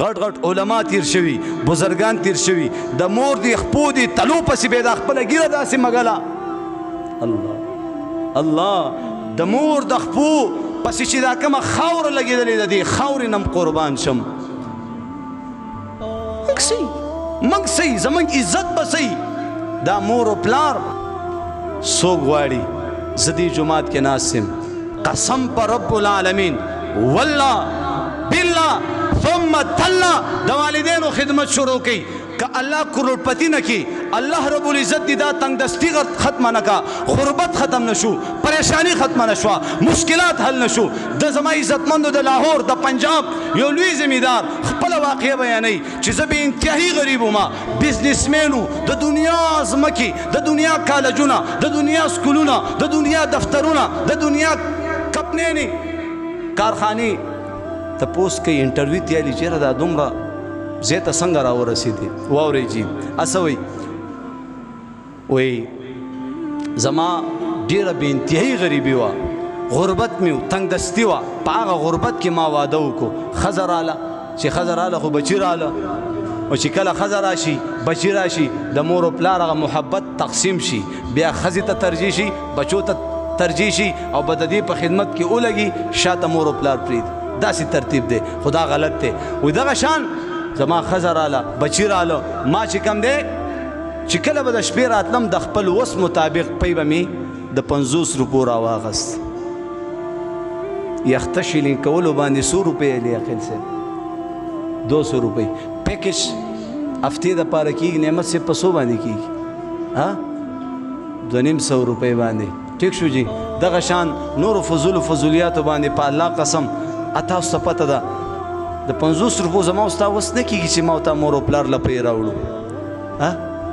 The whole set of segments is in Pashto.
غټ غټ علما تیر شوي بزرګان تیر شوي د مور دی خپو دی تلو پسې به د خپله ګیره داسې مګله الله الله د مور د خپو پسې چې دا کومه خاوره لګېدلې ده دې خاورې نه قربان شم موږ صحیح زموږ عزت به صحیح دا مور و پلار څوک غواړي زه دې جومات کې ناست یم قسم په رب العالمین والله بالله ثم تالله د والدینو خدمت شروع کړي که الله کروڑپتی نه کی الله رب العزت دی دا تنگ دستی ختم نه کا غربت ختم نشو پریشانی ختم نشو مشکلات حل نشو د زما عزتمندو د لاهور د پنجاب یو لوی زمیدار خپل واقعه بیانوي چې زه به انتهایی غریب وم بزنسمینو د دنیا ځمکې د دنیا کالجونه د دنیا سکولونه د دنیا دفترونه د دنیا کمپنۍ کارخانې تپوس کوي انټرویو تیالي چېرې دا دومره زه ته څنګه راورسېدې واورئ جي اسه وایي زما ډېره بې انتهایي غریبي وه غربت مې و تنګ دستي وه په هغه غربت کې ما واده وکړو ښځه راله چې ښځه راله خو بچي راله او چې کله ښځه راشي بچي راشي د مور و پلار هغه محبت تقسیم شي بیا ښځې ته ترجیح شي بچو ته ترجیح شي او به د دې په خدمت کې ولګي شاته مور و پلار پرېږدي داسې ترتیب دی خو دا غلط دی وایي دغه شان زما ښځه راله بچي راله ما چې کوم دی چې کله به د شپې راتلم د خپل وس مطابق پی به مې د 50 روپو راواغست یخته شیلینګ کولو باندې 100 روپۍ لیاقل صاحب 200 روپۍ پیکج هفتې دپاره کېږي نعمت صاحب په څو باندې کېږي 250 روپۍ باندې ټیک شو جي دغه شان نورو فضولیاتو باندې په الله قسم تاسو ته پته ده د 50 روپو زما او ستا وس نه کېږي چې ما ورته مور و پلار لپې راوړو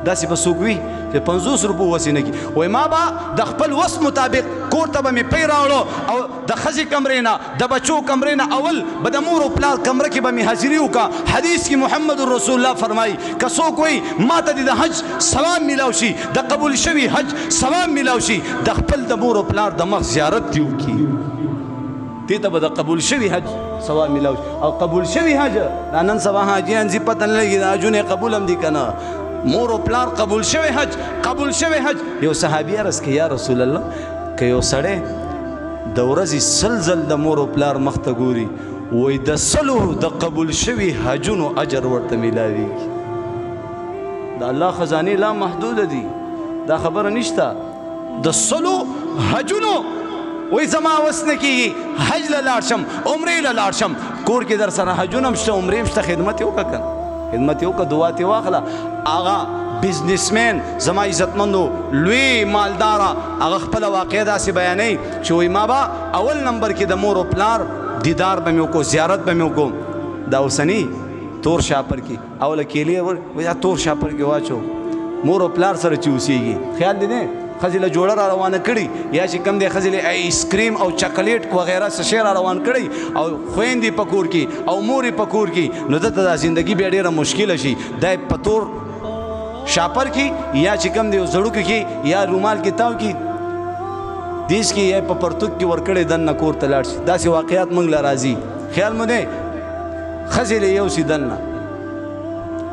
داسې به څوک وي چې 50 روپو وس یې نه کېږي وایي ما به د خپل وس مطابق کور ته به مې پی راوړو او د ښځې کمرې نه د بچو کمرې نه اول به د مور و پلار کمره کې به مې حاضري وکړه حدیث کې محمد رسول الله فرمایي که څوک وایي ما ته د حج ثواب میلاو شي د قبول شوي حج ثواب میلاو شي د خپل د مور و پلار د مخ زیارت دې وکړي دې ته به د قبول شوي حج ثواب میلاو شي او قبول شوي حج دا نن سبا حاجیان زی پته نه لګي دا حجونه قبول هم دي که نه مور و پلار قبول شوی حج یو صحابي عرض کې یا رسول الله که یو سړی د ورځې 100 ځل د مور و پلار مخ ته ګوري وایي د 100 د قبول شوي حجونو اجر ورته میلاویږي د الله خزانې لا محدوده دي دا خبره نشته د 100 حجونو وایي زما وس نه کېږي حج له لاړ شم عمرې له لاړ شم کور کې در سره حجونه هم شته عمرې هم شته خدمت یې وکړه خدمت یې وکړه دعا تې واخله هغه بزنسمین زما عزتمندو لوی مالداره هغه خپله واقعه داسې بیانوي چې وایي ما به اول نمبر کې د مور و پلار دیدار به مې وکړو زیارت به مې وکړو دا اوسني تور شاپر کې اوله کیلې وایي تور شاپر کې واچو مور و پلار سره چې اوسېږي خیال دې نه ښځې له جوړه را روانه کړي یا چې کوم دی ښځې له آیس کریم او چاکلیټ وغیره څه شی را روان کړي او خویندې په کور کې او مورې په کور کې نو دته دا زندګي بیا ډېره مشکله شي دا په تور شاپر کې یا چې کوم دی زړوکو کې یا رومال کې تاو کې دیس کې یا په پرتوک کې ورکړی دننه کور ته لاړ شي داسې واقعات موږ له راځي خیال مو دی ښځې له یو سي دننه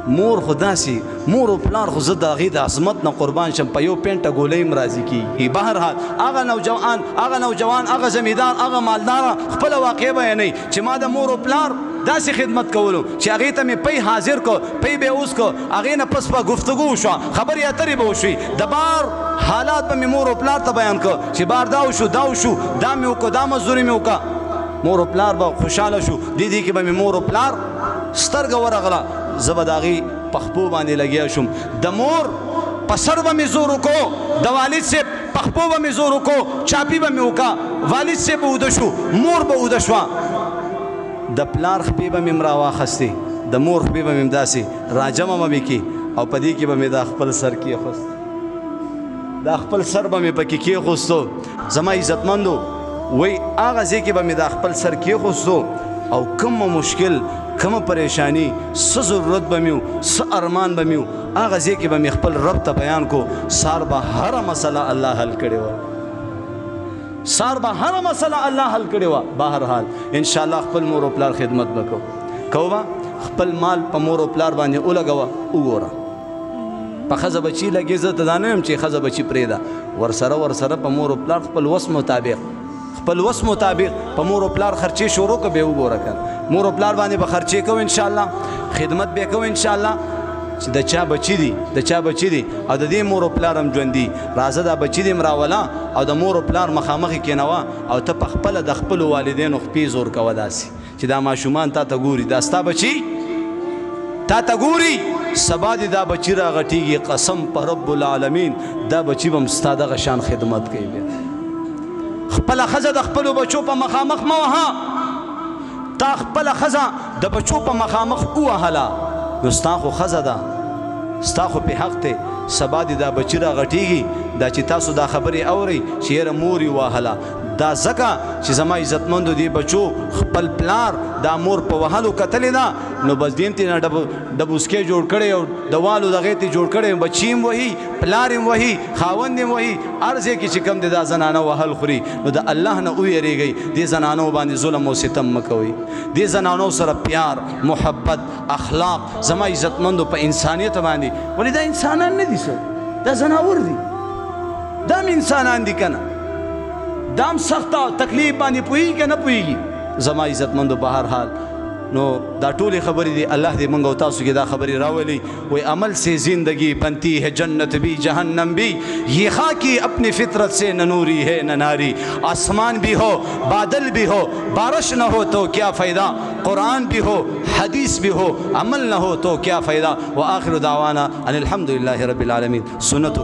مور خو داسې مور و پلار خو زه د هغې د عظمت نه قربان شم په یو پینټه ګولۍ هم راضي کېږي بهرحال هغه نوجوان هغه زمیندار هغه مالداره خپله واقعه بیانوي چې ما د مور و پلار داسې خدمت کولو چې هغې ته مې پی حاضر کو پی به اوس کو هغې نه پس به گفتگو وشوه خبرې اترې به وشوي د بار حالات به مې مور و پلار ته بیان کو چې بار دا وشو دا مې وکړو دا مزدوري مې وکړه مور و پلار به خوشحاله شو دې کې به مې مور و پلار سترګه ورغله زه به د هغې په خپو باندې لګیا شوم د مور په سر به مې زور وکړو د والد صاحب په خپو به مې زور وکړو چاپي به مې وکړه والد صاحب به اوده شو مور به اوده شوه د پلار خپې به مې راواخستې د مور خپې به مې داسې راجمه به مې کې او په دې کې به مې دا خپل سر کېښوست دا خپل سر به مې پکې کېښوستو زما عزتمندو وایي هغه ځای کې به مې دا خپل سر کېښوستو او کومه مشکل کومه پریشانی څه ضرورت به مې و څه ارمان به مې و هغه ځای کې به مې خپل رب ته بیان کو سار به هره مسله الله حل کړې وه بهرحال انشاءالله خپل مور و پلار خدمت به کوو به خپل مال په مور او پلار باندې ولګوه وګوره په ښځه بچي لګې زه ته دا نه یم چې ښځه بچي پرېږده ورسره په مور او پلار خپل وس مطابق په مور او پلار خرچې شروع که به وګوره که مور او پلار باندې به خرچې کوو انشاءالله خدمت به کوو انشاءالله چې د چا بچي دي او د دې مور او پلار هم ژوندي راځه دا بچي دې م راوله او د مور او پلار مخامخې کېنوه او ته په خپله د خپلو والدینو خپې زور کوه داسې چې دا ماشومان تا ته ګوري دا ستا بچي تا ته ګوري سبا دې دا بچي راغټېږي قسم په رب العالمین دا بچي به م ستا دغه شان خدمت کوي بیا خپله ښځه د خپلو بچو په مخامخ مه وهه تا خپله ښځه د بچو په مخامخ ووهله نو ستا خو ښځه ده ستا خو پې حق دی سبا دې دا بچي راغټېږي دا چې تاسو دا خبرې اورئ چې یاره مور یې وهله دا ځکه چې زما عزتمندو دې بچو خپل پلار دا مور په وهلو کتلې ده نو بس دې م تېنه ډبوسکې جوړ کړی او د والو دغې ته جوړ کړی بچي م وهي پلار م وهي خاوند م وهي هر ځای کې چې کوم دی دا زنانه وهل خوري نو د الله نه ویریږئ دې زنانو باندې ظلم او ستم مه کوئ دې زنانو سره پیار محبت اخلاق زما عزتمندو په انسانیت باندې ولې دا انسانان نه دي څه دا زناور دي دا م انسانان دي که نه دام سخته تکلیف باندې پوهېږي که نه پوهېږي زما عزتمندو په هر حال نو دا ټولې خبرې دي الله دې موږ او تاسو کې دا خبرې راولي وی عمل سے زندگی بنتی ہے جنت بھی جہنم بھی یہ خاکی اپنی فطرت سے نہ نوری ہے نہ ناری آسمان بھی ہو بادل بھی ہو بارش نہ ہو تو کیا فائدہ قرآن بھی ہو حدیث بھی ہو عمل نہ ہو تو کیا فائدہ وآخر دعوانا ان الحمد للہ رب العالمین سنت